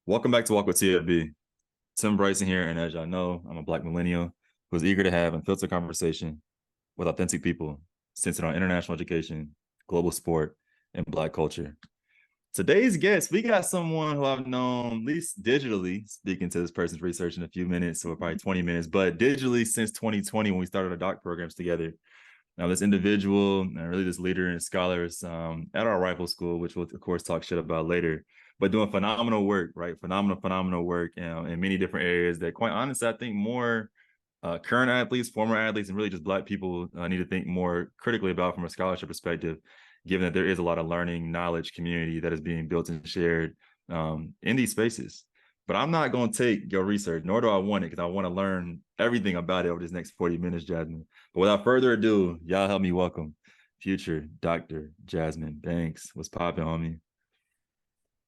Welcome back to Walk with TFB. Tim Bryson here, and as y'all know, I'm a Black millennial who's eager to have unfiltered conversation with authentic people centered on international education, global sport, and Black culture. Today's guest, we got someone who I've known, at least digitally, speaking to this person's research in a few minutes, or probably 20 minutes, but digitally since 2020 when we started our doc programs together. Now, this individual and really this leader and scholar is at our rival school, which we'll, of course, talk shit about later, but doing phenomenal work, right? Phenomenal work in many different areas that, quite honestly, I think more current athletes, former athletes, and really just Black people need to think more critically about from a scholarship perspective, given that there is a lot of learning, knowledge, community that is being built and shared in these spaces. But I'm not going to take your research, nor do I want it, because I want to learn everything about it over this next 40 minutes, Jasmine. But without further ado, y'all help me welcome future Dr. Jasmine Banks. What's popping, homie?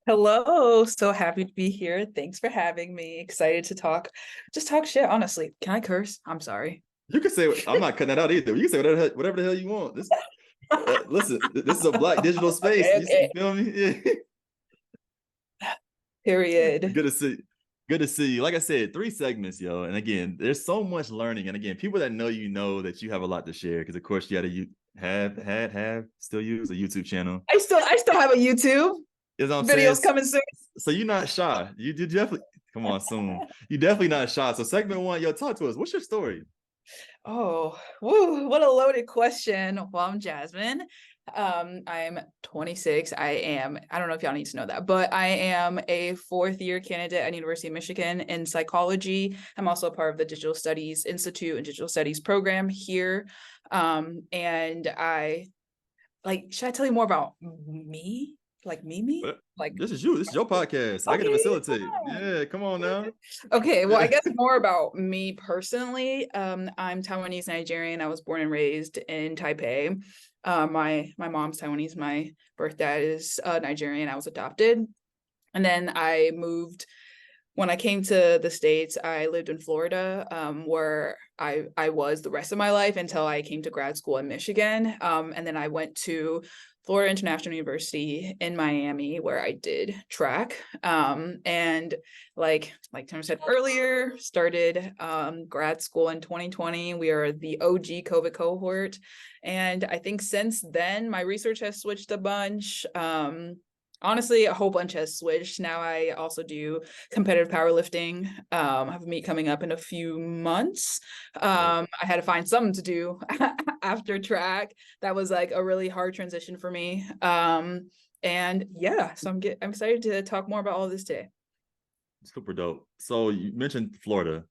Hello, so happy to be here. Thanks for having me. Excited to just talk shit, honestly. Can I curse? I'm sorry. You can say, I'm not cutting that out either. You can say whatever the hell you want. Listen, this is a Black digital space. Okay. You feel me? Yeah. Period. Good to see. Good to see you. Like I said, 3 segments, yo. And again, there's so much learning. And again, people that know that you have a lot to share. Because of course, you had still use a YouTube channel. I still have a YouTube. Is what I'm saying. Videos coming soon. So you're not shy. You did definitely come on soon. You definitely not shy. So segment 1, yo, talk to us. What's your story? Oh, woo, what a loaded question. Well, I'm Jasmine. I'm 26. I don't know if y'all need to know that, but I am a 4th-year candidate at University of Michigan in psychology. I'm also a part of the Digital Studies Institute and Digital Studies program here. And should I tell you more about me? Like me? Like, This is you. This is your podcast. okay, I get to facilitate. Yeah, come on now. okay, well, I guess more about me personally. I'm Taiwanese Nigerian. I was born and raised in Taipei. My mom's Taiwanese. My birth dad is Nigerian. I was adopted, and then I moved. When I came to the States, I lived in Florida, where I was the rest of my life until I came to grad school in Michigan. And then I went to Florida International University in Miami, where I did track. And like Tim said earlier, started grad school in 2020. We are the OG COVID cohort. And I think since then, my research has switched a bunch. Honestly, a whole bunch has switched. Now I also do competitive powerlifting. I have a meet coming up in a few months. I had to find something to do after track. That was like a really hard transition for me. And yeah, so I'm excited to talk more about all of this today. Super dope. So you mentioned Florida.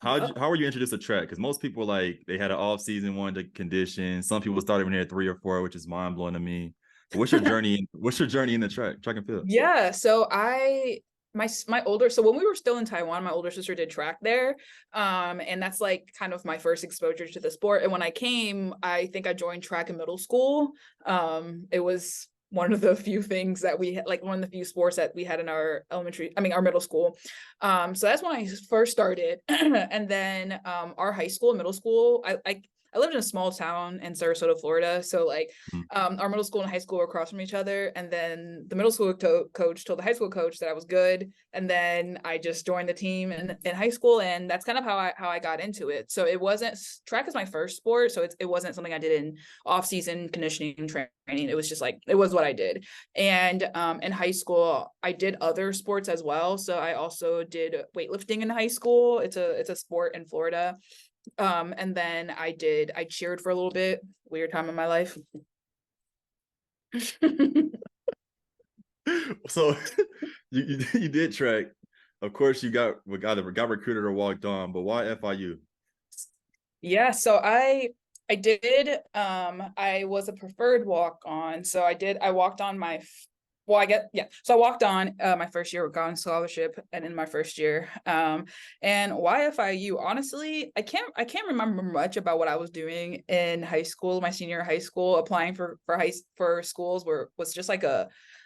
How were you introduced to track? Because most people they had an off season, wanted to condition. Some people started when they had 3 or 4, which is mind blowing to me. What's your journey? What's your journey in the track and field? Yeah, so so when we were still in Taiwan, my older sister did track there. And that's like kind of my first exposure to the sport. And when I came, I think I joined track in middle school. It was one of the few things that we had, like one of the few sports that we had in our our middle school. So that's when I first started. And then our high school, middle school, I lived in a small town in Sarasota, Florida. So our middle school and high school were across from each other. And then the middle school coach told the high school coach that I was good. And then I just joined the team in high school. And that's kind of how I got into it. So track is my first sport. So it wasn't something I did in off-season conditioning training. It was just it was what I did. And in high school, I did other sports as well. So I also did weightlifting in high school. It's a sport in Florida. And then I cheered for a little bit. Weird time in my life. So you did track. Of course, you got recruited or walked on, but why FIU? Yeah, so I did. I was a preferred walk on. So I walked on So I walked on my first year with Gone Scholarship and in my first year. And YFIU, honestly, I can't remember much about what I was doing in high school, my senior high school. Applying for schools was just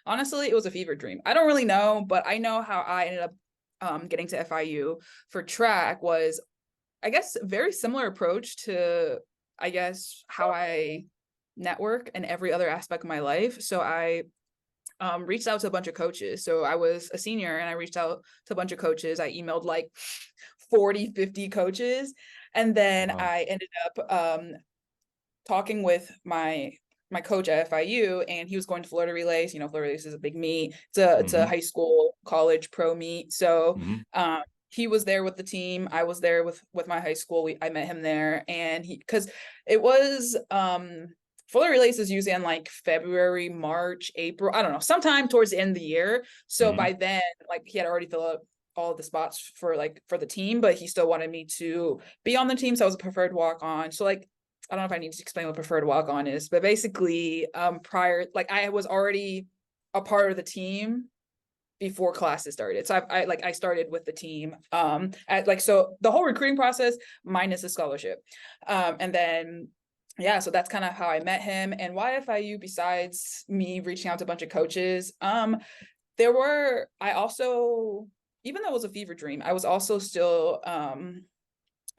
honestly, it was a fever dream. I don't really know, but I know how I ended up getting to FIU for track was, I guess, very similar approach to, I guess, how I network in every other aspect of my life. So I reached out to a bunch of coaches. So I was a senior and I reached out to a bunch of coaches. I emailed like 40, 50 coaches. And then Wow. I ended up talking with my coach at FIU, and he was going to Florida Relays. You know, Florida Relays is a big meet. It's a high school, college pro meet. So he was there with the team. I was there with my high school. I met him there, and because it was Florida Relays is usually in like February, March, April. I don't know, sometime towards the end of the year. So by then, like he had already filled up all of the spots for the team, but he still wanted me to be on the team. So I was a preferred walk on. So like I don't know if I need to explain what preferred walk on is, but basically prior, like I was already a part of the team before classes started. So I started with the team so the whole recruiting process minus the scholarship. And then yeah, so that's kind of how I met him. And why FIU, besides me reaching out to a bunch of coaches, I also, even though it was a fever dream, I was also still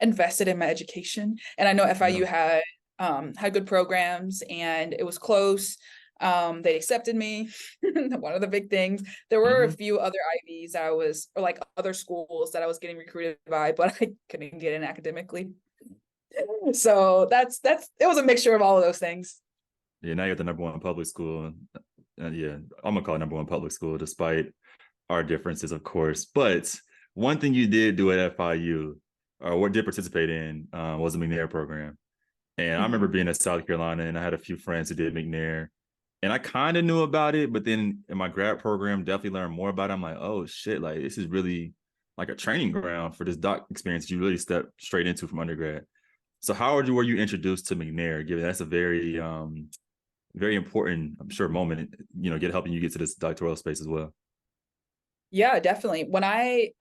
invested in my education. And I know FIU had good programs and it was close. They accepted me. One of the big things. There were a few other IVs or like other schools that I was getting recruited by, but I couldn't get in academically. So it was a mixture of all of those things. Yeah, now you're at the #1 public school. Yeah, I'm gonna call it #1 public school, despite our differences, of course. But one thing you did do at FIU, or what did participate in, was the McNair program. And I remember being at South Carolina, and I had a few friends who did McNair, and I kind of knew about it, but then in my grad program, definitely learned more about it. I'm like, oh shit, like this is really like a training ground for this doc experience you really step straight into from undergrad. So how were you introduced to McNair? Given that's a very very important, I'm sure, moment, helping you get to this doctoral space as well. Yeah, definitely. When I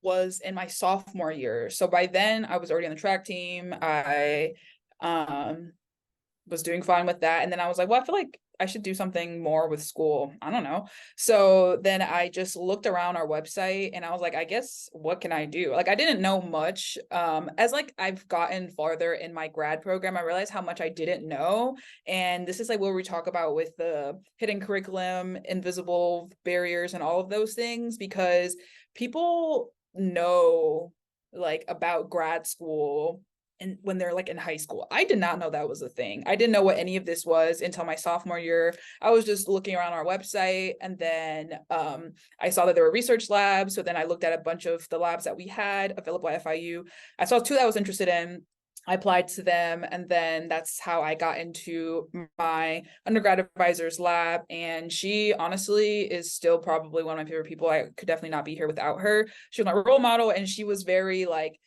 was in my sophomore year, so by then I was already on the track team. I was doing fine with that, and then I was like, well, I feel like I should do something more with school. I don't know. So then I just looked around our website and I was like, I guess what can I do? Like I didn't know much. As like I've gotten farther in my grad program, I realized how much I didn't know. And this is like what we talk about with the hidden curriculum, invisible barriers, and all of those things, because people know like about grad school and when they're like in high school. I did not know that was a thing. I didn't know what any of this was until my sophomore year. I was just looking around our website, and then I saw that there were research labs. So then I looked at a bunch of the labs that we had available at FIU. I saw 2 that I was interested in. I applied to them, and then that's how I got into my undergrad advisor's lab. And she honestly is still probably one of my favorite people. I could definitely not be here without her. She was my role model, and she was very like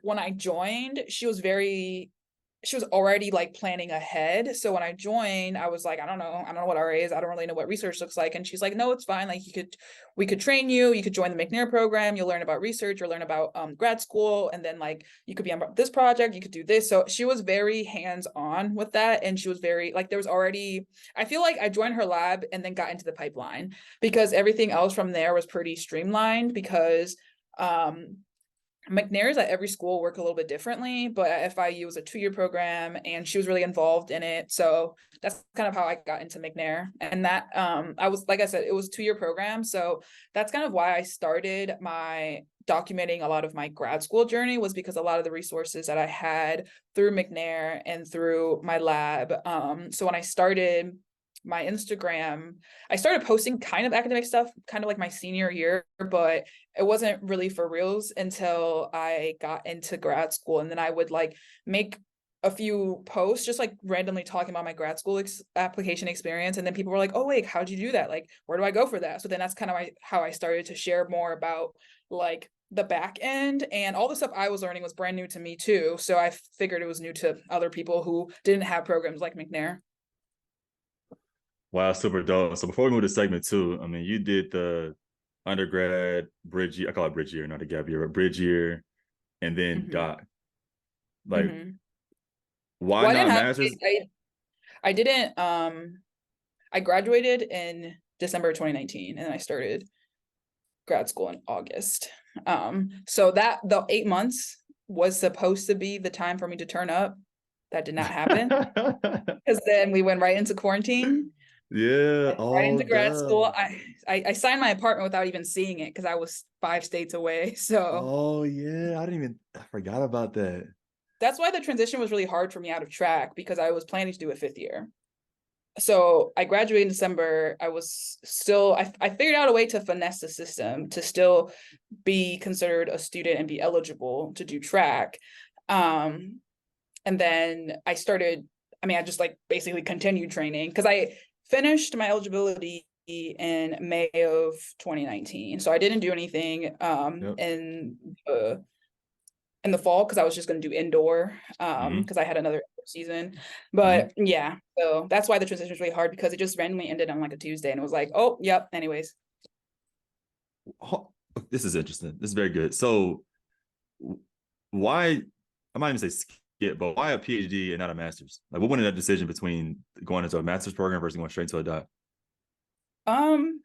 when I joined, she was already like planning ahead. So when I joined, I was like, I don't know what RA is. I don't really know what research looks like. And she's like, no, it's fine. Like we could train you. You could join the McNair program. You'll learn about research. You'll learn about grad school. And then like, you could be on this project. You could do this. So she was very hands-on with that. And she was very like, I feel like I joined her lab and then got into the pipeline, because everything else from there was pretty streamlined, because McNair's at every school work a little bit differently, but at FIU was a 2-year program and she was really involved in it. So that's kind of how I got into McNair. And that I was, like I said, it was a 2-year program. So that's kind of why I started my documenting a lot of my grad school journey, was because a lot of the resources that I had through McNair and through my lab. So when I started my Instagram, I started posting kind of academic stuff, kind of like my senior year, but it wasn't really for reals until I got into grad school. And then I would like make a few posts just like randomly talking about my grad school application experience. And then people were like, oh, wait, how'd you do that? Like, where do I go for that? So then that's kind of how I started to share more about like the back end, and all the stuff I was learning was brand new to me too. So I figured it was new to other people who didn't have programs like McNair. Wow, super dope. So before we move to segment 2, I mean, you did the undergrad bridge year. I call it bridge year, not a gap year, but bridge year, and then doc. Like, why Well, I not didn't have masters? I didn't I graduated in December 2019, and then I started grad school in August. So that the 8 months was supposed to be the time for me to turn up. That did not happen, because then we went right into quarantine. Yeah. Right Oh, into grad school. duh. I signed my apartment without even seeing it because I was 5 states away. So Oh, yeah. I forgot about that. that's why the transition was really hard for me out of track because I was planning to do a fifth year. So I graduated in December. I figured out a way to finesse the system to still be considered a student and be eligible to do track. Um, and then I just like basically continued training because I finished my eligibility in May of 2019. So I didn't do anything Yep. in the fall because I was just going to do indoor Hmm. because I had another season. Hmm. But yeah, so that's why the transition was really hard because it just randomly ended on like a Tuesday and it was like, oh, yep. Anyways, Oh, this is interesting. This is very good. So, why? I might even say skip, but why a PhD and not a master's? Like, what went in that decision between going into a master's program versus going straight to a doc? um,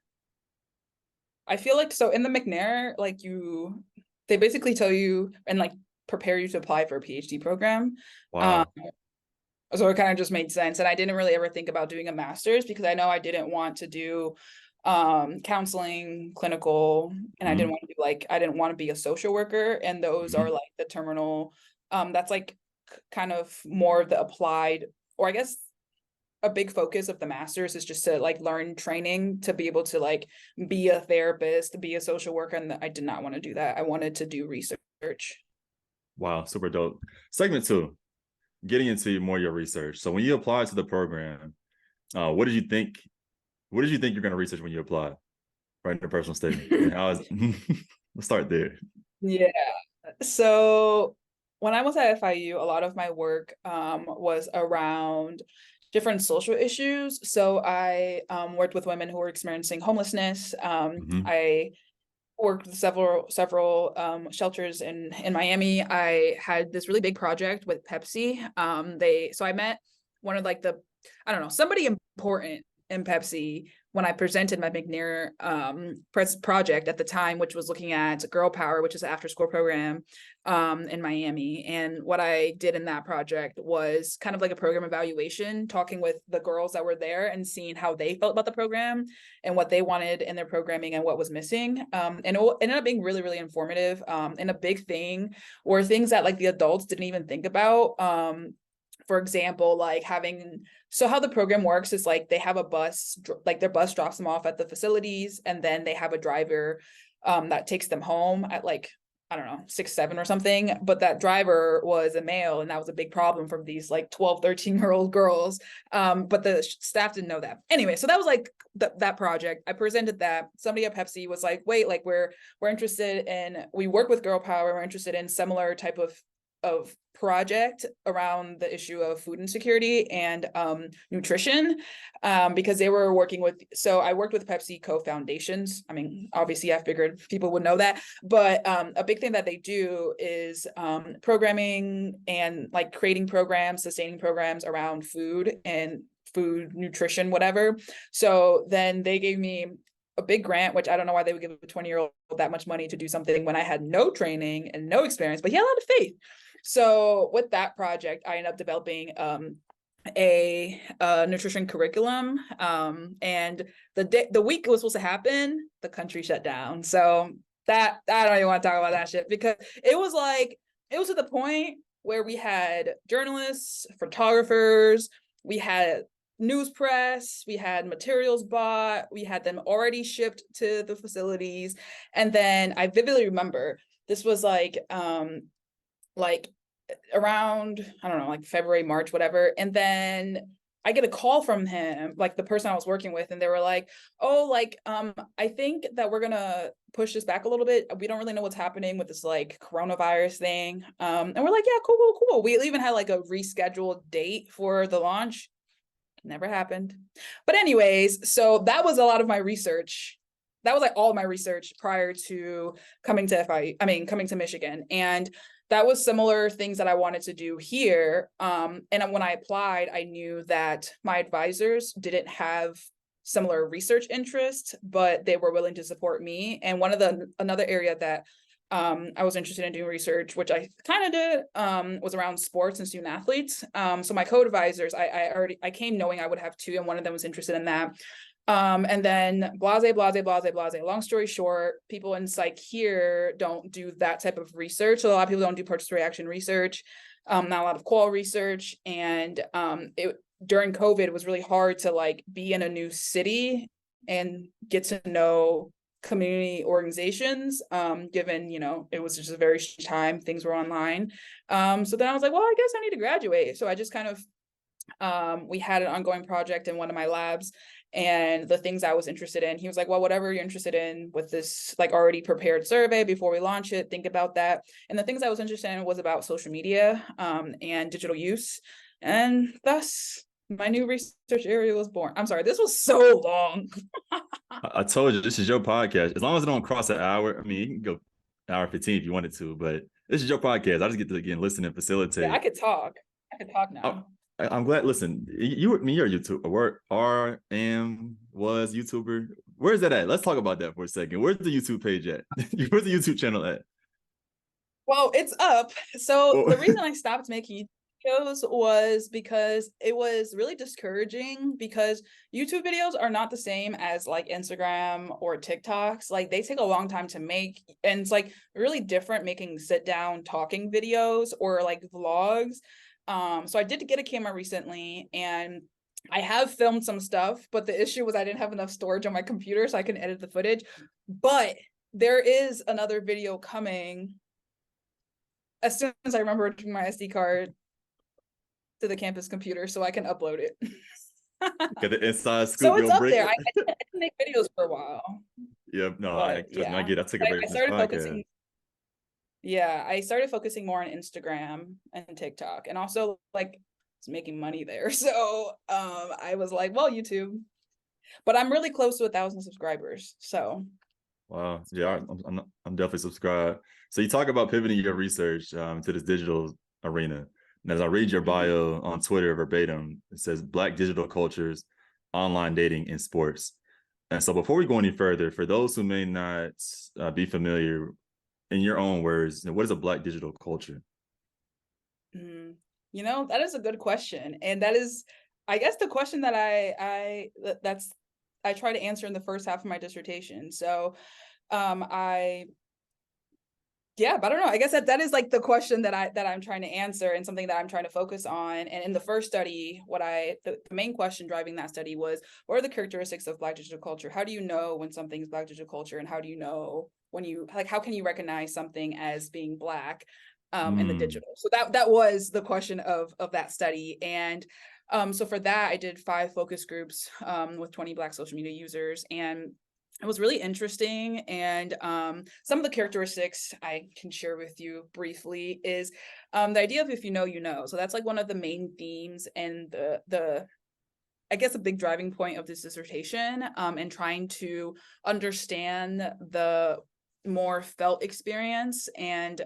I feel like so in the McNair, they basically tell you and like prepare you to apply for a PhD program. Um, Wow. so it kind of just made sense. And I didn't really ever think about doing a master's because I know I didn't want to do counseling, clinical, and Hmm. I didn't want to be a social worker. And those are Hmm. like the terminal, that's like kind of more of the applied, or I guess a big focus of the masters is just to like learn training to be able to like be a therapist, be a social worker. And I did not want to do that. I wanted to do research. Wow. Super dope. Segment two, getting into more of your research. So, when you applied to the program, what did you think? What did you think you're going to research when you applied? Right in a personal statement. And how is let's start there. Yeah. So when I was at FIU, a lot of my work was around different social issues. So I worked with women who were experiencing homelessness. Hmm. I worked with several shelters in Miami. I had this really big project with Pepsi. So I met one of like the I don't know somebody important in Pepsi when I presented my McNair project at the time, which was looking at Girl Power, which is an after school program in Miami. And what I did in that project was kind of like a program evaluation, talking with the girls that were there and seeing how they felt about the program and what they wanted in their programming and what was missing. And it ended up being really, really informative. And a big thing were things that like the adults didn't even think about. For example, like how the program works is like they have a bus, like their bus drops them off at the facilities, and then they have a driver that takes them home at like I don't know, 6, 7 or something. But that driver was a male, and that was a big problem for these like 12, 13-year-old girls. But the staff didn't know that. Anyway, so that was like that project. I presented that. Somebody at Pepsi was like, wait, like we're interested in, we work with Girl Power, we're interested in similar type of project around the issue of food insecurity and nutrition because they were working with, so I worked with PepsiCo foundations. I mean, obviously I figured people would know that, but a big thing that they do is programming and like creating programs, sustaining programs around food and food nutrition, whatever. So then they gave me a big grant, which I don't know why they would give a 20-year-old that much money to do something when I had no training and no experience, but he had a lot of faith. So with that project, I ended up developing a nutrition curriculum. And the week it was supposed to happen, the country shut down. So that I don't even want to talk about that shit because it was to the point where we had journalists, photographers, we had news press, we had materials bought, we had them already shipped to the facilities. And then I vividly remember this was like around, I don't know, like February, March, whatever. And then I get a call from him, like the person I was working with, and they were like, oh, like, I think that we're gonna push this back a little bit. We don't really know what's happening with this like coronavirus thing. And we're like, yeah, cool. We even had like a rescheduled date for the launch. Never happened. But anyways, so that was a lot of my research. That was like all of my research prior to coming to coming to Michigan. And that was similar things that I wanted to do here. And when I applied, I knew that my advisors didn't have similar research interests, but they were willing to support me. And another area that I was interested in doing research, which I kind of did, was around sports and student athletes. So my co-advisors, I came knowing I would have two, and one of them was interested in that. And then blase. Long story short, people in psych here don't do that type of research. So a lot of people don't do purchase reaction research, not a lot of qual research. And during COVID, it was really hard to like be in a new city and get to know community organizations, given, you know, it was just a very short time, things were online. So then I was like, well, I guess I need to graduate. So I just kind of, we had an ongoing project in one of my labs, and the things I was interested in, he was like, well, whatever you're interested in with this like already prepared survey before we launch it, think about that. And the things I was interested in was about social media, and digital use. And thus my new research area was born. I'm sorry, this was so long. I told you this is your podcast. As long as it don't cross an hour, I mean, you can go hour 15 if you wanted to, but this is your podcast. I just get to again listen and facilitate. Yeah, I could talk. I could talk now. I'm glad. Listen, you're a YouTuber. Where was YouTuber? Where's that at? Let's talk about that for a second. Where's the YouTube page at? Where's the YouTube channel at? Well, it's up. So the reason I stopped making videos was because it was really discouraging, because YouTube videos are not the same as like Instagram or TikToks. Like they take a long time to make, and it's like really different making sit down talking videos or like vlogs. So I did get a camera recently, and I have filmed some stuff, but the issue was I didn't have enough storage on my computer so I can edit the footage. But there is another video coming as soon as I remember to my SD card to the campus computer so I can upload it. Get the inside scoop. So it's up there. I didn't make videos for a while. Yeah, no, I get. I took a break from this podcast. Yeah, I started focusing more on Instagram and TikTok, and also like it's making money there. So I was like, well, YouTube. But I'm really close to 1,000 subscribers. So wow, yeah, I'm definitely subscribed. So you talk about pivoting your research to this digital arena. And as I read your bio on Twitter verbatim, it says Black digital cultures, online dating, and sports. And so before we go any further, for those who may not be familiar, in your own words, what is a Black digital culture? You know, that is a good question. And that is, I guess, the question that I try to answer in the first half of my dissertation. So yeah, but I don't know. I guess that is like the question that I'm trying to answer, and something that I'm trying to focus on. And in the first study, the main question driving that study was, what are the characteristics of Black digital culture? How do you know when something's Black digital culture, and how do you know when you like, how can you recognize something as being Black in the digital? So that was the question of that study. And so for that, I did 5 focus groups with 20 Black social media users, and it was really interesting. And some of the characteristics I can share with you briefly is the idea of if you know, you know. So that's like one of the main themes, and the I guess a big driving point of this dissertation, and trying to understand the more felt experience and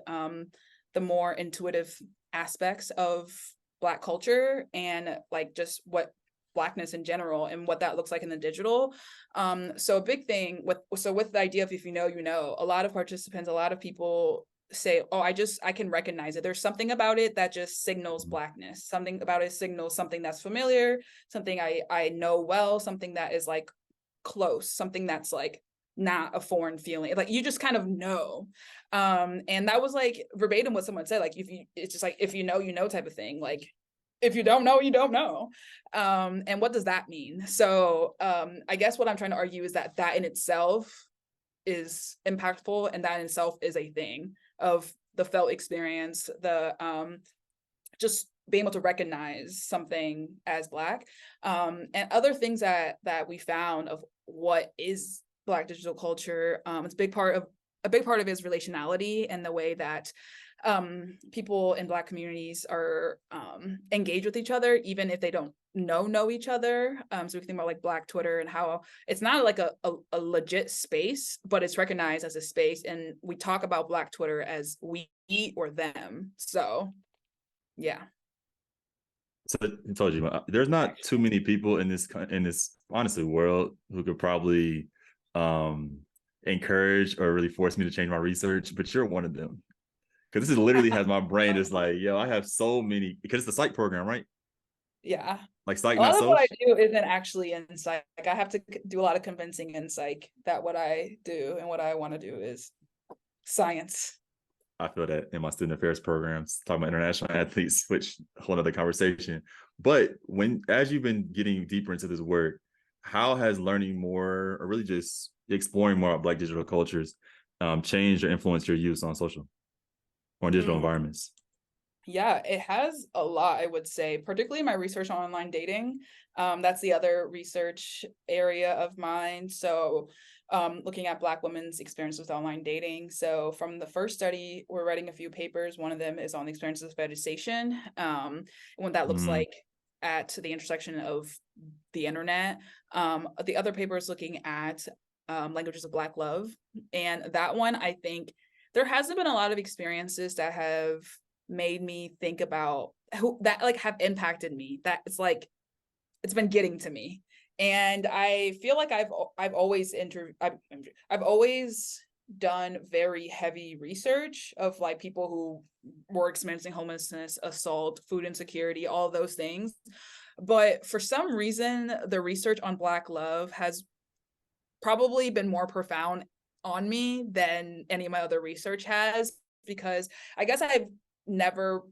the more intuitive aspects of Black culture, and like just what Blackness in general and what that looks like in the digital. So a big thing with the idea of if you know, you know, a lot of people say, oh, I can recognize it. There's something about it that just signals Blackness. Something about it signals something that's familiar, something I know well, something that is like close, something that's like not a foreign feeling. Like you just kind of know. And that was like verbatim what someone said. Like it's just like if you know, you know type of thing. Like if you don't know, you don't know. And what does that mean? So I guess what I'm trying to argue is that in itself is impactful, and that in itself is a thing of the felt experience, the just being able to recognize something as Black, and other things that we found of what is Black digital culture. It's a big part of it is relationality, and the way that people in Black communities are engaged with each other, even if they don't know each other. So we can think about like Black Twitter, and how it's not like a legit space, but it's recognized as a space, and we talk about Black Twitter as we or them. So yeah. So I told you, there's not too many people in this honestly world who could probably encourage or really force me to change my research, but you're one of them. Because this is literally has my brain is like, yo, I have so many, because it's the psych program, right? Yeah. Like psych, A not lot of what I social. do isn't actually in psych. Like I have to do a lot of convincing in psych that what I do and what I want to do is science. I feel that in my student affairs programs, talking about international athletes, which a whole other conversation. But as you've been getting deeper into this work, how has learning more or really just exploring more about Black digital cultures changed or influenced your use on social or in digital Mm. environments? Yeah, it has a lot, I would say, particularly my research on online dating. That's the other research area of mine. So, looking at Black women's experience with online dating. So, from the first study, we're writing a few papers. One of them is on the experiences of fetishization, and what that looks like at the intersection of the internet. The other paper is looking at languages of Black love. And that one, I think there hasn't been a lot of experiences that have made me think about who that like have impacted me, that it's like it's been getting to me. And I feel like I've always I've always done very heavy research of like people who were experiencing homelessness, assault, food insecurity, all those things. But for some reason the research on Black love has probably been more profound on me than any of my other research has, because I guess I've never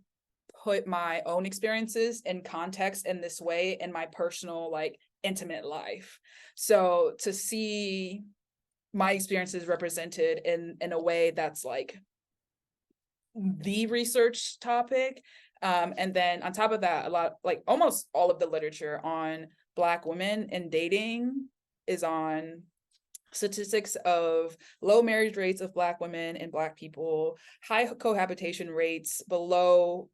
put my own experiences in context in this way in my personal, like, intimate life. So to see my experiences represented in a way that's like the research topic, and then on top of that, a lot, like almost all of the literature on Black women and dating is on statistics of low marriage rates of Black women and Black people, high cohabitation rates, below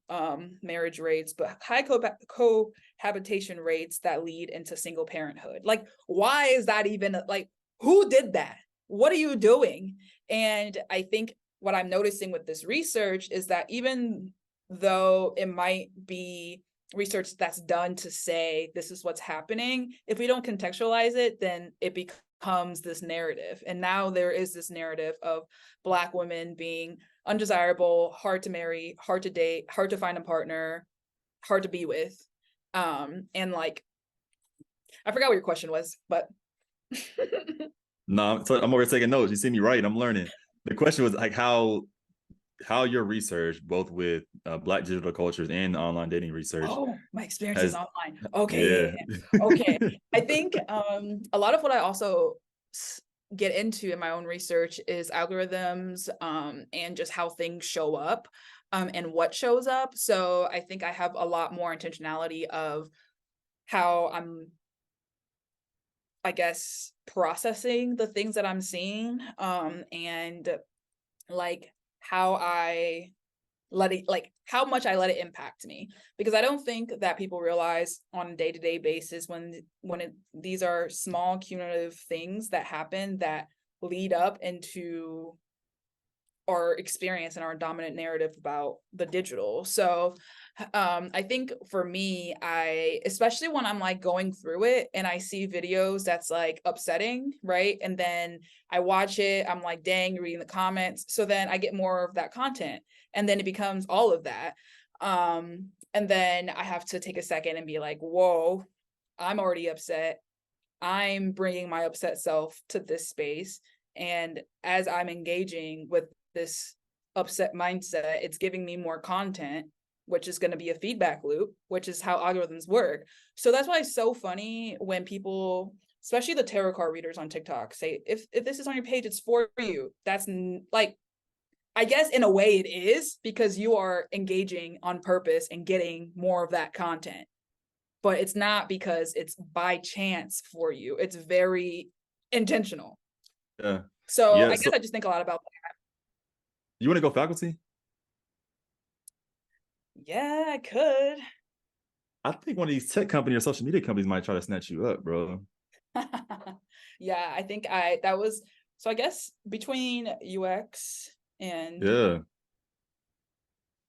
marriage rates, but high cohabitation rates that lead into single parenthood. Like, why is that even, like, who did that? What are you doing? And I think what I'm noticing with this research is that even though it might be research that's done to say this is what's happening, if we don't contextualize it, then it becomes this narrative. And now there is this narrative of Black women being undesirable, hard to marry, hard to date, hard to find a partner, hard to be with. And like, I forgot what your question was, but No, so I'm over here taking notes. You see me write, I'm learning. The question was like how your research, both with Black digital cultures and online dating research, oh, my experiences has online. Okay, yeah. yeah. Okay. I think a lot of what I also get into in my own research is algorithms, and just how things show up, and what shows up. So I think I have a lot more intentionality of how I'm, I guess, processing the things that I'm seeing, and like how I let it, like how much I let it impact me, because I don't think that people realize on a day-to-day basis these are small cumulative things that happen that lead up into our experience and our dominant narrative about the digital. So I think for me, especially when I'm like going through it and I see videos that's like upsetting, right? And then I watch it, I'm like, dang, reading the comments. So then I get more of that content, and then it becomes all of that. And then I have to take a second and be like, whoa, I'm already upset. I'm bringing my upset self to this space. And as I'm engaging with this upset mindset, it's giving me more content, which is going to be a feedback loop, which is how algorithms work. So that's why it's so funny when people, especially the tarot card readers on TikTok, say, if this is on your page, it's for you. That's like, I guess in a way it is, because you are engaging on purpose and getting more of that content. But it's not because it's by chance for you. It's very intentional. Yeah. So Yeah. I guess So I just think a lot about that. you want to go faculty? Yeah, I could. I think one of these tech companies or social media companies might try to snatch you up, bro. Yeah, I think that was, so I guess between UX and Yeah.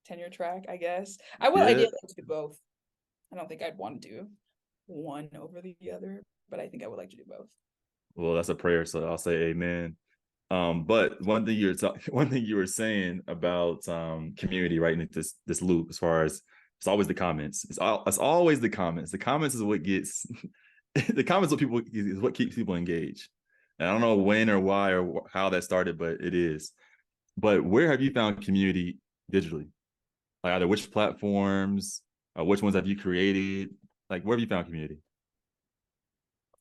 tenure track, I guess. I would Yeah. ideally like to do both. I don't think I'd want to do one over the other, but I think I would like to do both. Well, that's a prayer, so I'll say amen. But one thing you were saying about community, right? In this loop, as far as it's always the comments. It's always the comments. The comments is what gets the comments is what keeps people engaged. And I don't know when or why or how that started, but it is. But where have you found community digitally? Like either which platforms, or which ones have you created? Like where have you found community?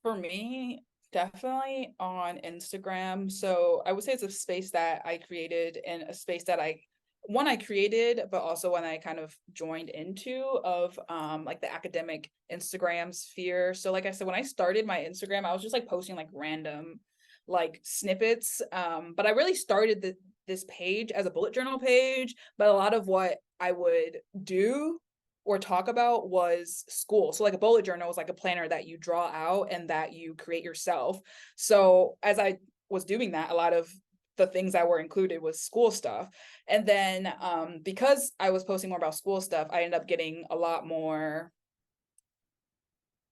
For me, definitely on Instagram. So I would say it's a space that I created and a space that I created, but also when I kind of joined into of like the academic Instagram sphere. So like I said, when I started my Instagram, I was just like posting like random like snippets. But I really started this page as a bullet journal page, but a lot of what I would do or talk about was school. So like a bullet journal was like a planner that you draw out and that you create yourself. So as I was doing that, a lot of the things that were included was school stuff. And then because I was posting more about school stuff, I ended up getting a lot more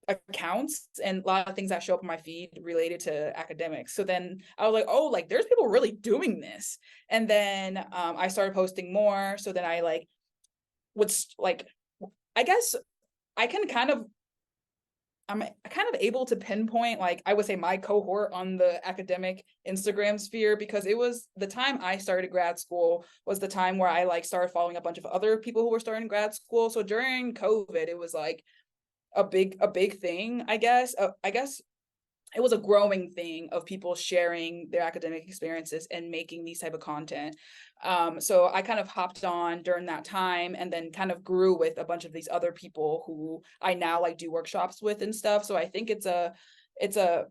accounts and a lot of things that show up in my feed related to academics. So then I was like, oh, like there's people really doing this. And then I started posting more. So then I like would like, I guess I can kind of I'm kind of able to pinpoint, like, I would say my cohort on the academic Instagram sphere, because it was the time I started grad school was the time where I like started following a bunch of other people who were starting grad school. So during COVID, it was like a big thing, I guess. I guess it was a growing thing of people sharing their academic experiences and making these type of content. So I kind of hopped on during that time and then kind of grew with a bunch of these other people who I now like do workshops with and stuff. So I think it's a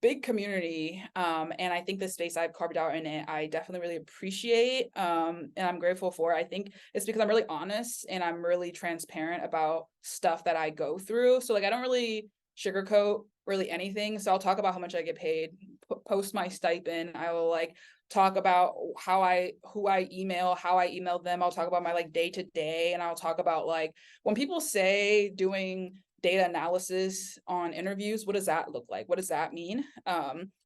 big community. And I think the space I've carved out in it, I definitely really appreciate. And I'm grateful for. I think it's because I'm really honest and I'm really transparent about stuff that I go through. So like I don't really sugarcoat really anything. So I'll talk about how much I get paid, post my stipend. I will like talk about who I email, how I emailed them. I'll talk about my like day to day, and I'll talk about like when people say doing data analysis on interviews, what does that look like? What does that mean?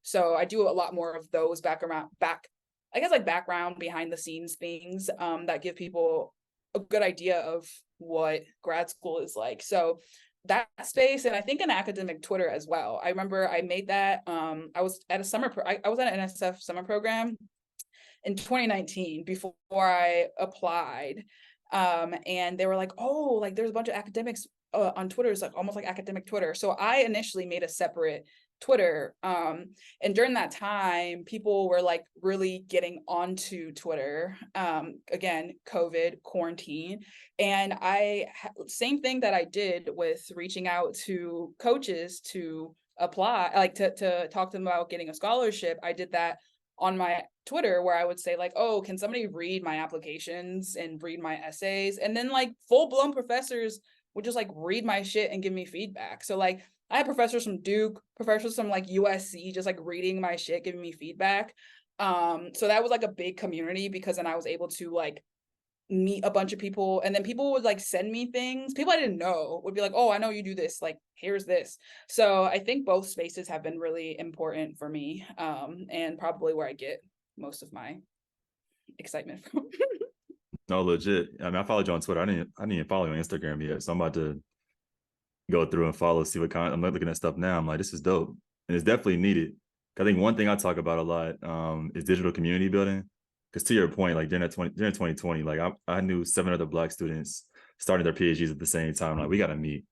So I do a lot more of those I guess like background behind the scenes things that give people a good idea of what grad school is like. So that space, and I think an academic Twitter as well. I remember I made that. I was at I was at an NSF summer program in 2019 before I applied. And they were like, oh, like there's a bunch of academics on Twitter. It's like almost like academic Twitter. So I initially made a separate Twitter. And during that time, people were like really getting onto Twitter. Again, COVID, quarantine. And same thing that I did with reaching out to coaches to apply, like to talk to them about getting a scholarship. I did that on my Twitter, where I would say like, oh, can somebody read my applications and read my essays? And then like full-blown professors would just like read my shit and give me feedback. So like I had professors from Duke, professors from like USC, just like reading my shit, giving me feedback. So that was like a big community, because then I was able to like meet a bunch of people, and then people would like send me things. People I didn't know would be like, oh, I know you do this, like here's this. So I think both spaces have been really important for me, and probably where I get most of my excitement from. No, legit. I mean, I followed you on Twitter. I didn't even follow you on Instagram yet. So I'm about to go through and follow, see what kind. I'm looking at stuff now. I'm like, this is dope, and it's definitely needed. I think one thing I talk about a lot is digital community building. Because to your point, like during 2020, like I knew 7 other Black students starting their PhDs at the same time. Like we got to meet,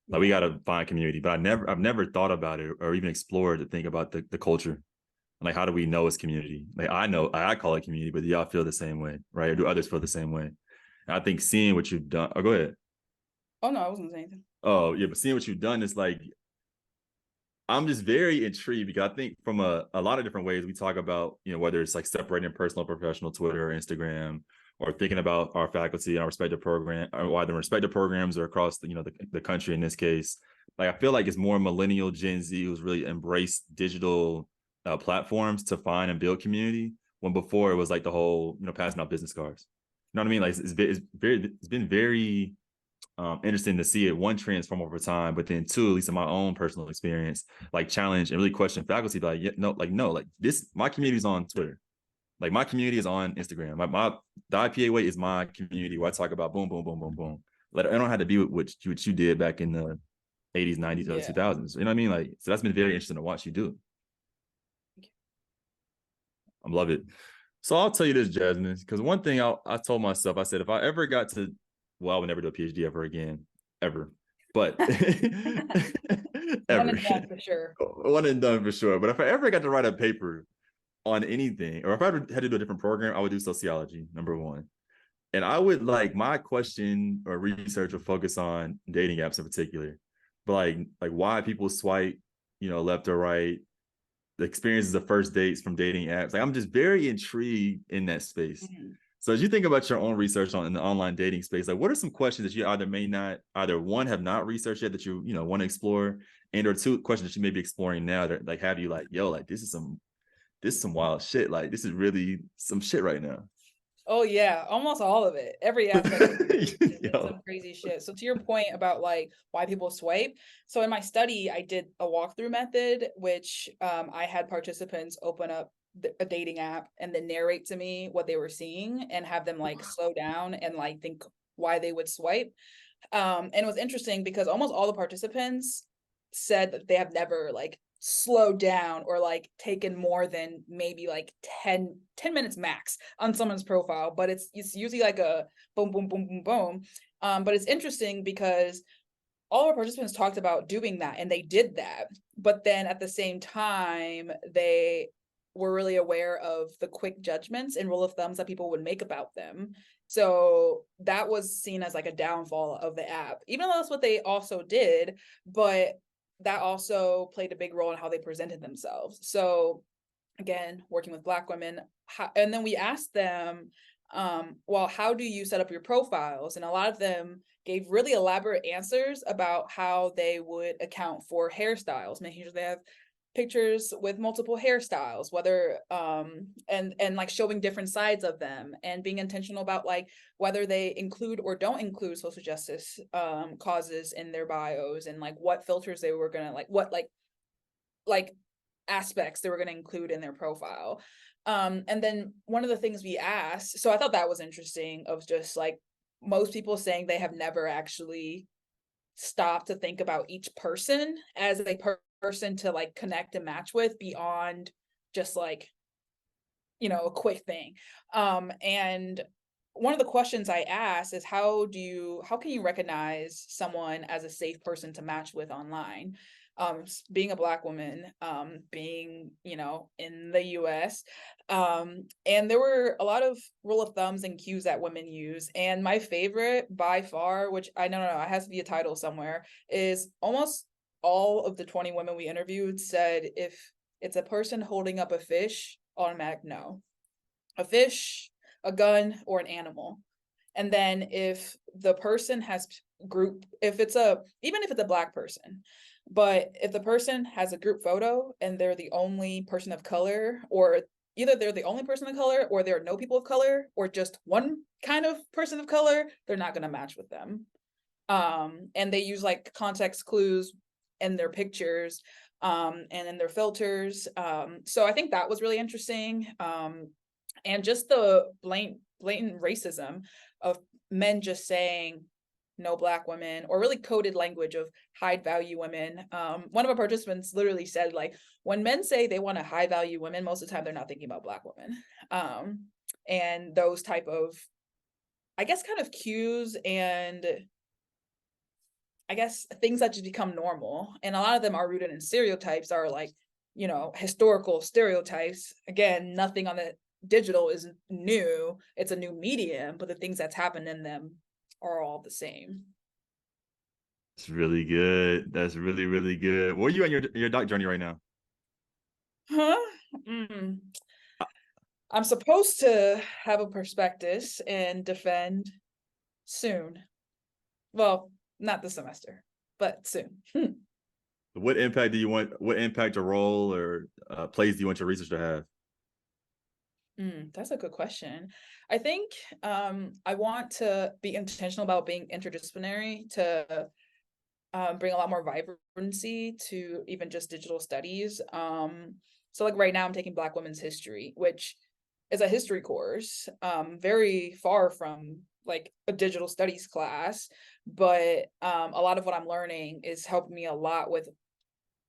like we got to find community. But I've never thought about it or even explored to think about the culture. Like how do we know it's community? Like I know I call it community, but do y'all feel the same way, right? Or do others feel the same way? And I think seeing what you've done. Oh, go ahead. Oh no, I wasn't saying anything. Oh yeah, but seeing what you've done is like I'm just very intrigued, because I think from a lot of different ways we talk about, whether it's like separating personal, professional, Twitter or Instagram, or thinking about our faculty and our respective program, or either respective programs or across the country in this case. Like I feel like it's more millennial Gen Z who's really embraced digital platforms to find and build community, when before it was like the whole passing out business cards. You know what I mean? Like it's been very interesting to see it, one, transform over time, but then two, at least in my own personal experience, like challenge and really question faculty, like, yeah, no, like this, my community is on Twitter. Like my community is on Instagram. The IPA way is my community where I talk about boom, boom, boom, boom, boom. Like I don't have to be what you did back in the 80s, 90s, or 2000s. You know what I mean? Like, so that's been very interesting to watch you do. I love it. So I'll tell you this, Jasmine, because one thing I told myself, I said, if I ever got to, well, I would never do a PhD ever again, ever. But One ever. and done for sure. One and done for sure. But if I ever got to write a paper on anything, or if I ever had to do a different program, I would do sociology, number one. And I would like my question or research would focus on dating apps in particular, but like why people swipe, left or right, the experiences of first dates from dating apps. Like I'm just very intrigued in that space. Mm-hmm. So as you think about your own research in the online dating space, like what are some questions that you either one, have not researched yet that you want to explore, and or two, questions that you may be exploring now that like have you like, yo, like this is some wild shit. Like this is really some shit right now. Oh yeah, almost all of it. Every aspect is some crazy shit. So to your point about like why people swipe. So in my study, I did a walkthrough method, which I had participants open up a dating app and then narrate to me what they were seeing and have them like slow down and like think why they would swipe. And it was interesting because almost all the participants said that they have never like slowed down or like taken more than maybe like 10 minutes max on someone's profile, but it's usually like a boom, boom, boom, boom, boom. But it's interesting because all our participants talked about doing that and they did that, but then at the same time, they were really aware of the quick judgments and rule of thumbs that people would make about them. So that was seen as like a downfall of the app, even though that's what they also did, but that also played a big role in how they presented themselves. So again, working with Black women, and then we asked them, well, how do you set up your profiles? And a lot of them gave really elaborate answers about how they would account for hairstyles, making sure they have pictures with multiple hairstyles, whether and like showing different sides of them and being intentional about like whether they include or don't include social justice causes in their bios, and like what filters they were gonna like what like aspects they were going to include in their profile. And then one of the things we asked, so I thought that was interesting, of just like most people saying they have never actually stopped to think about each person as a person to like connect and match with beyond just like, a quick thing. And one of the questions I asked is how can you recognize someone as a safe person to match with online? Being a Black woman, being, in the US. And there were a lot of rule of thumbs and cues that women use. And my favorite by far, which I know, it has to be a title somewhere, is almost all of the 20 women we interviewed said if it's a person holding up a fish, automatic no. A fish, a gun, or an animal. And then if the person has even if it's a Black person, but if the person has a group photo and they're the only person of color, or either they're the only person of color or there are no people of color or just one kind of person of color, they're not going to match with them. And they use like context clues in their pictures and in their filters. So I think that was really interesting. And just the blatant racism of men just saying no Black women, or really coded language of high value women. One of our participants literally said, like, when men say they want to high value women, most of the time they're not thinking about Black women. And those type of, I guess, kind of cues and I guess things that just become normal. And a lot of them are rooted in stereotypes, are like, historical stereotypes. Again, nothing on the digital is new. It's a new medium, but the things that's happened in them are all the same. It's really good. That's really, really good. Where are you on your doc journey right now? I'm supposed to have a prospectus and defend soon. Well, not this semester, but soon. What impact or role or place do you want your research to have? That's a good question. I think I want to be intentional about being interdisciplinary to bring a lot more vibrancy to even just digital studies. So like right now I'm taking Black women's history, which is a history course, very far from like a digital studies class, but a lot of what I'm learning is helping me a lot with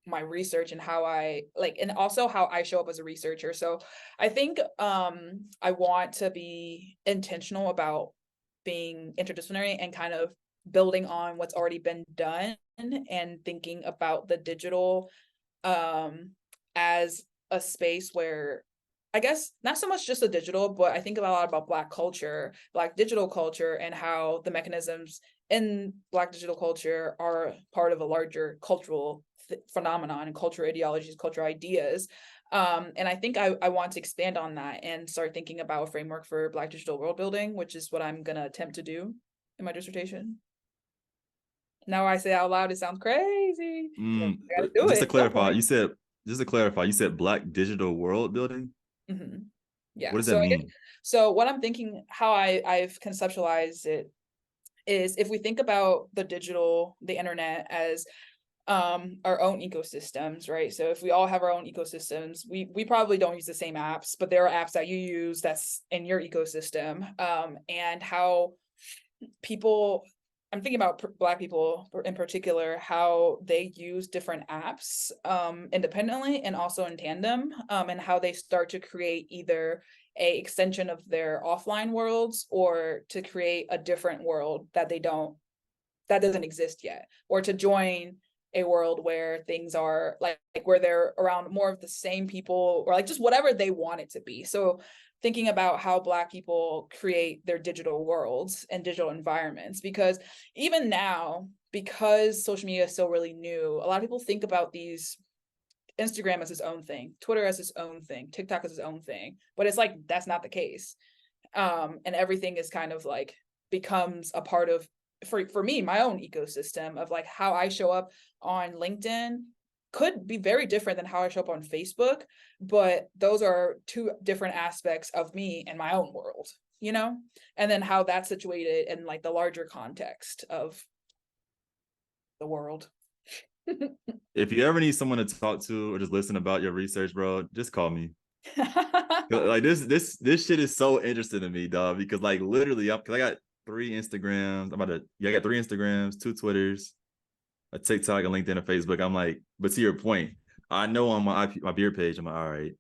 my research and how I like, and also how I show up as a researcher. So I think I want to be intentional about being interdisciplinary and kind of building on what's already been done and thinking about the digital as a space where I guess not so much just the digital, but I think a lot about Black culture, Black digital culture, and how the mechanisms in Black digital culture are part of a larger cultural phenomenon and cultural ideologies, cultural ideas. And I think I want to expand on that and start thinking about a framework for Black digital world building, which is what I'm going to attempt to do in my dissertation. Now I say out loud, it sounds crazy. I gotta do Just to it at some clarify, point. you said Black digital world building. Mhm. What Yeah. does that mean? So what I'm thinking, how I've conceptualized it is if we think about the internet as our own ecosystems, right? So if we all have our own ecosystems, we probably don't use the same apps, but there are apps that you use that's in your ecosystem. And how people, I'm thinking about Black people in particular, how they use different apps independently and also in tandem, and how they start to create either a extension of their offline worlds or to create a different world that doesn't exist yet, or to join a world where things are like where they're around more of the same people, or like just whatever they want it to be. So thinking about how Black people create their digital worlds and digital environments, because even now, because social media is still really new, a lot of people think about these Instagram as its own thing, Twitter as its own thing, TikTok as its own thing, but it's like that's not the case. And everything is kind of like becomes a part of, for me, my own ecosystem of like how I show up on LinkedIn could be very different than how I show up on Facebook, but those are two different aspects of me and my own world, you know? And then how that's situated in like the larger context of the world. If you ever need someone to talk to or just listen about your research, bro, just call me. Like this shit is so interesting to me, dog. Because like literally, because I got 3 Instagrams. I got 3 Instagrams, 2 Twitters, a TikTok, a LinkedIn, a Facebook. I'm like, but to your point, I know on my beer page, I'm like, all right,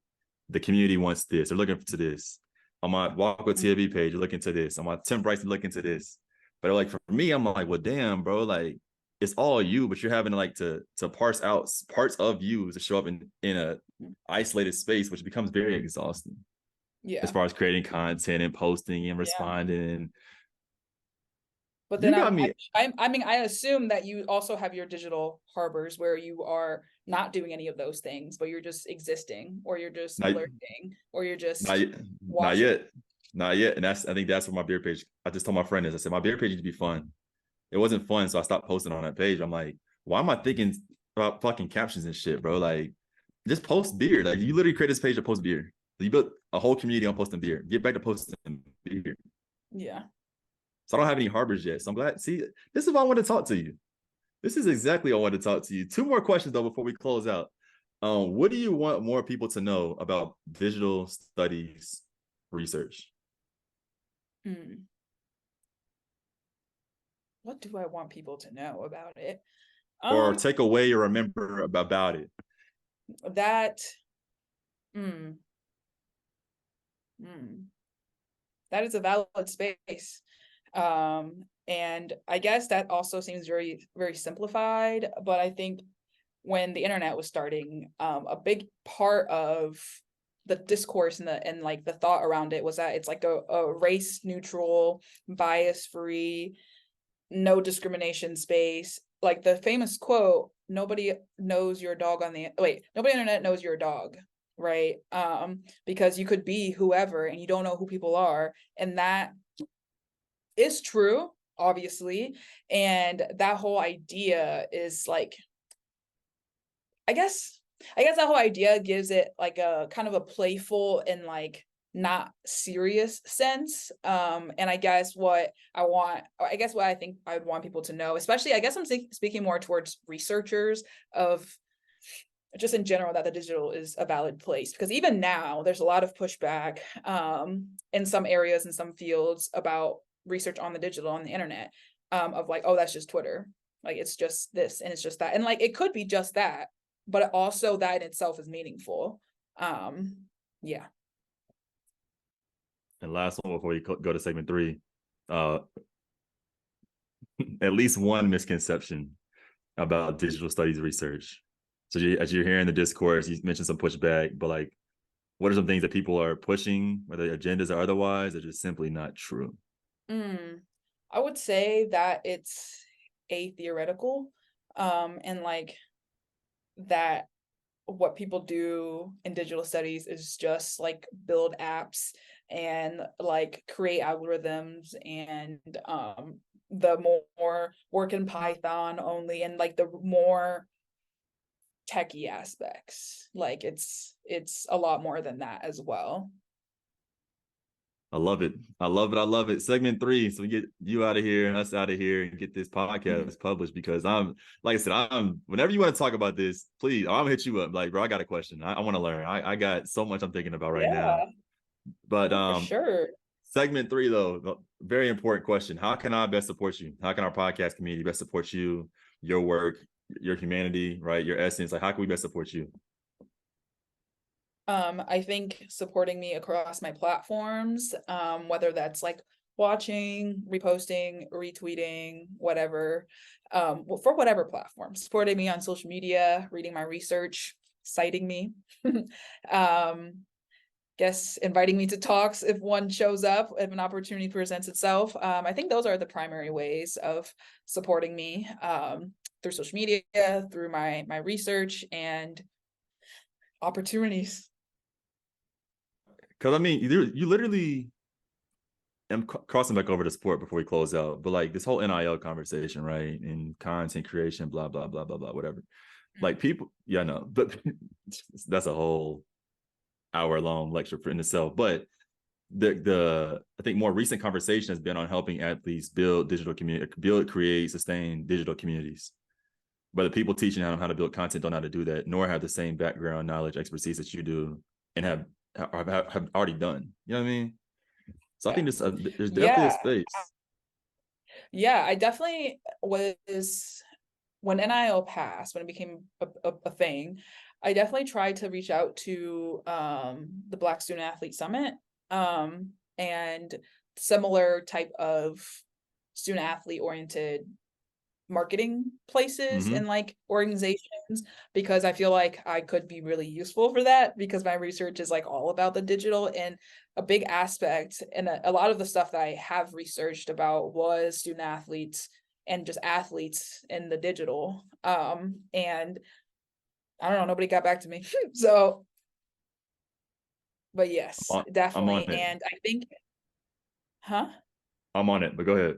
the community wants this. They're looking to this. On my Walk with TLB page, you're looking to this. On my Tim Bryson, looking to this. But like for me, I'm like, well, damn, bro, like it's all you, but you're having to like to parse out parts of you to show up in a isolated space, which becomes very exhausting as Yeah. far as creating content and posting and Yeah. responding. But then You got me. I mean, I assume that you also have your digital harbors where you are not doing any of those things, but you're just existing, or you're just Not, lurking, or you're not, just not watching. yet. Not yet. And I think that's what my beer page, I just told my friend this. I said, my beer page needs to be fun. It wasn't fun. So I stopped posting on that page. I'm like, why am I thinking about fucking captions and shit, bro? Like, just post beer. Like, you literally create this page to post beer. You built a whole community on posting beer. Get back to posting beer. Yeah. So I don't have any harbors yet. So I'm glad. See, this is why I want to talk to you. This is exactly why I want to talk to you. 2 more questions though before we close out. What do you want more people to know about digital studies research? Hmm. What do I want people to know about it? Or Um, take away or remember about it? that, hmm, hmm, that is a valid space. And I guess that also seems very, very simplified, but I think when the internet was starting, a big part of the discourse and like the thought around it was that it's like a race neutral, bias free, no discrimination space. Like the famous quote, nobody knows your dog on the nobody on the internet knows your dog, right? Because you could be whoever and you don't know who people are, and that is true, obviously. And that whole idea is like, I guess that whole idea gives it like a kind of a playful and like not serious sense. And I guess what I think I would want people to know, especially, I guess I'm speaking more towards researchers of just in general, that the digital is a valid place, because even now there's a lot of pushback in some areas, in some fields, about research on the digital, on the internet, of like, oh, that's just Twitter, like it's just this and it's just that, and like it could be just that, but also that in itself is meaningful. Yeah. And last one before we go to segment 3, at least one misconception about digital studies research. So as you're hearing the discourse, you mentioned some pushback, but like, what are some things that people are pushing, whether agendas or otherwise, that are just simply not true? I would say that it's theoretical, and like that what people do in digital studies is just like build apps and like create algorithms, and the more work in Python only, and like the more techie aspects, like it's a lot more than that as well. I love it. I love it. I love it. Segment 3. So we get you out of here and us out of here and get this podcast published, because like I said, whenever you want to talk about this, please, I'm gonna hit you up. Like, bro, I got a question. I want to learn. I got so much I'm thinking about right now. Yeah. But No, for sure. segment 3 though, very important question. How can I best support you? How can our podcast community best support you, your work, your humanity, right? Your essence? Like, how can we best support you? I think supporting me across my platforms, whether that's like watching, reposting, retweeting, whatever, for whatever platform, supporting me on social media, reading my research, citing me, guess inviting me to talks if one shows up, if an opportunity presents itself. I think those are the primary ways of supporting me, through social media, through my research and opportunities. Because I mean, you literally, I'm crossing back over to sport before we close out, but like this whole NIL conversation, right? And content creation, blah, blah, blah, blah, blah, whatever. Like people, yeah, no, but that's a whole hour-long lecture in itself. But I think more recent conversation has been on helping athletes build digital community, create, sustain digital communities. But the people teaching them how to build content don't know how to do that, nor have the same background, knowledge, expertise that you do, and have already done. You know what I mean? So I think there's definitely a Yeah. space. Yeah, I definitely was, when NIL passed, when it became a thing, I definitely tried to reach out to the Black Student Athlete Summit, and similar type of student athlete oriented marketing places Mm-hmm. and like organizations, because I feel like I could be really useful for that, because my research is like all about the digital, and a big aspect and a lot of the stuff that I have researched about was student athletes and just athletes in the digital. And I don't know, nobody got back to me. So, but yes, I'm on definitely. it. And I think, huh? I'm on it. But go ahead.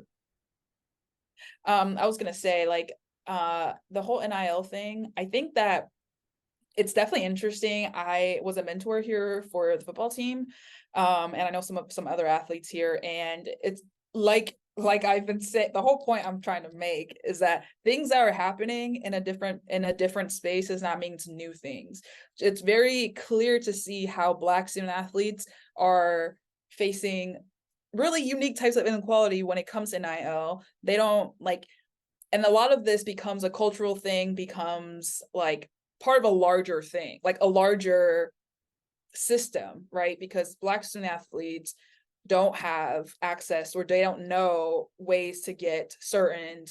I was gonna say, like, the whole NIL thing, I think that it's definitely interesting. I was a mentor here for the football team, and I know some other athletes here, and it's like I've been saying, the whole point I'm trying to make is that things that are happening in a different space does not mean new things. It's very clear to see how Black student athletes are facing really unique types of inequality when it comes to NIL. They don't like, and a lot of this becomes a cultural thing, becomes like part of a larger thing, like a larger system, right? Because Black student athletes don't have access, or they don't know ways to get certain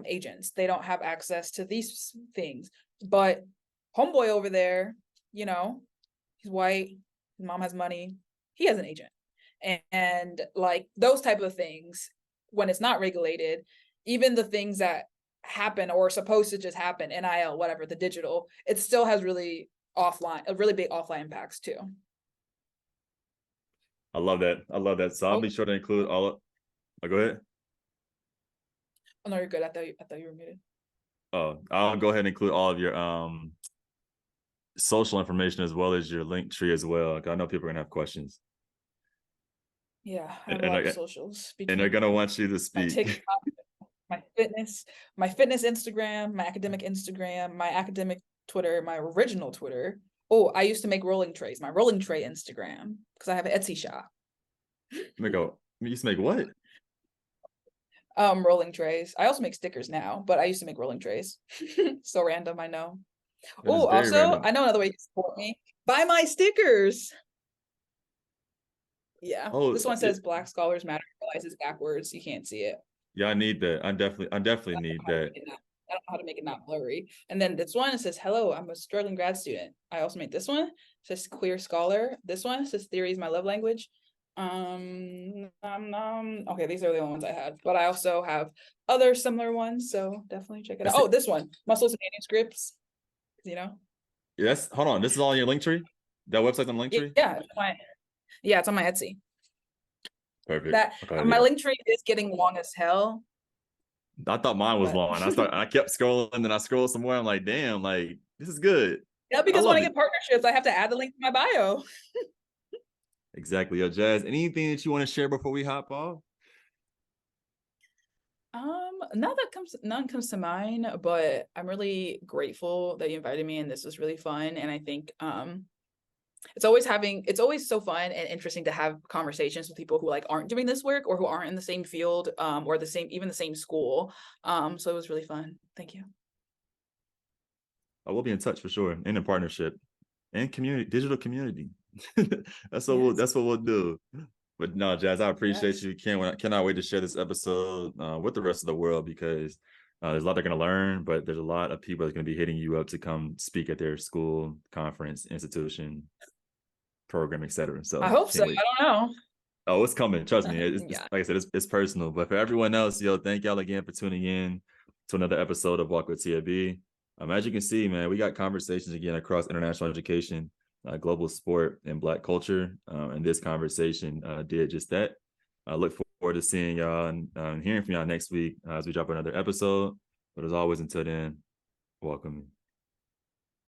agents. They don't have access to these things. But homeboy over there, you know, he's white, his mom has money, he has an agent. And like those type of things, when it's not regulated, even the things that happen or are supposed to just happen, NIL, whatever, the digital, it still has really really big offline impacts too. I love that. I love that. So I'll be sure to include all of. Oh, go ahead. Oh no, you're good. I thought you were muted. Oh, I'll go ahead and include all of your social information as well as your link tree as well. I know people are gonna have questions. Yeah, I have a and, lot of socials and they're between gonna want you to my speak. TikTok, my fitness Instagram, my academic Instagram, my academic Twitter, my original Twitter. Oh, I used to make rolling trays, my rolling tray Instagram, because I have an Etsy shop. You used to make what? Rolling trays. I also make stickers now, but I used to make rolling trays. So random, I know. That is Oh, very also, random. I know another way to support me. Buy my stickers. Yeah, Oh, this one says Black Scholars Matter. I realize it's backwards. You can't see it. yeah, I need that. I definitely I don't need know how to that. make it not, I don't know how to make it not blurry. And then this one, it says, hello, I'm a struggling grad student. I also made this one. It says queer scholar. This one says theory is my love language. Okay, these are the only ones I had, but I also have other similar ones, so definitely check it I out. see. Oh, this one, muscles and manuscripts, you know. Yes, hold on. This is all in your link tree? That website's on link tree? Yeah, yeah, it's on my Etsy. Perfect. That Okay, my yeah. link tree is getting long as hell, I thought mine was but long. I kept scrolling, and I scrolled some more. I'm like, damn, like this is good. yeah, I because when I love it. get partnerships, I have to add the link to my bio. Exactly. Yo, Jazz, anything that you want to share before we hop off? None comes to mind, but I'm really grateful that you invited me and this was really fun. And I think it's always so fun and interesting to have conversations with people who like aren't doing this work or who aren't in the same field or the same school. So it was really fun. Thank you. I will be in touch for sure, and in partnership and community, digital community. Yes. That's what we'll do. But no, Jazz, I appreciate Yes. you. Cannot wait to share this episode with the rest of the world because there's a lot they're going to learn, but there's a lot of people that are going to be hitting you up to come speak at their school, conference, institution, program, etc. I So hope so. can't wait. I don't Oh, it's coming. Trust me. It's Yeah. like I said, it's personal. But for everyone else, yo, thank y'all again for tuning in to another episode of Walk with TAB. As you can see, man, we got conversations again across international education, global sport, and Black culture. And this conversation did just that. I look forward to seeing y'all and hearing from y'all next week as we drop another episode. But as always, until then, welcome.